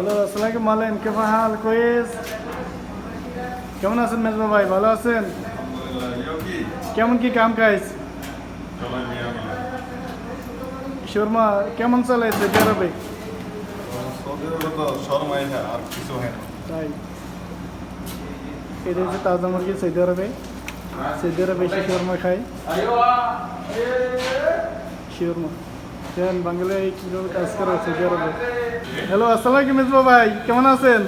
hello আসসালামু আলাইকুম মালেন কেমন হাল কইস কেমন আছেন মেজবা ভাই ভালো আছেন কেমন কি কাম কাজ শর্মা কেমন চলে সৌদি আরবে তাই এটা হচ্ছে তাজা মুরগি সৌদি আরবে এসে শর্মা খায় শর্মা দেন বাঙালি কীভাবে কাজ করে সৌদি আরবে হ্যালো আসসালামু আলাইকুম মেজবা ভাই কেমন আছেন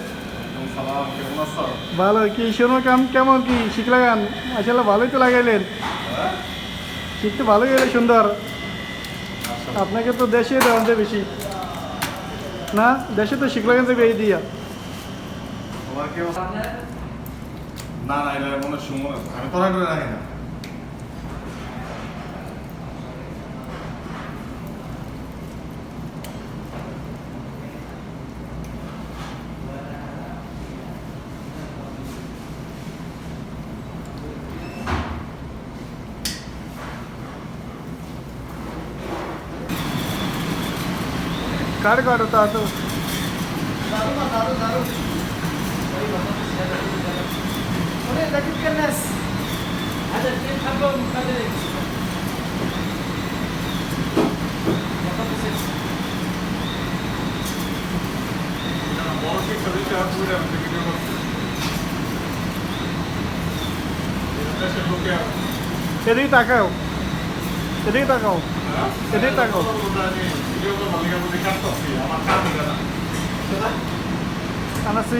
ভালো কি শর্মা কাম কেমন কি শিখলে গান মাশাআল্লাহ ভালোই তো লাগাইলেন শিখতে ভালোই গেলে সুন্দর আপনাকে তো দেশে দেওয়া যায় বেশি না দেশে তো শিখলে গান যাবে এই দিয়া না না এটা মনে সময় আমি তোরা করে রাখি না কার কাটো তা তো এদিকে তাকাও এদিকে তাকাও এদিকে তাকাও আনাসি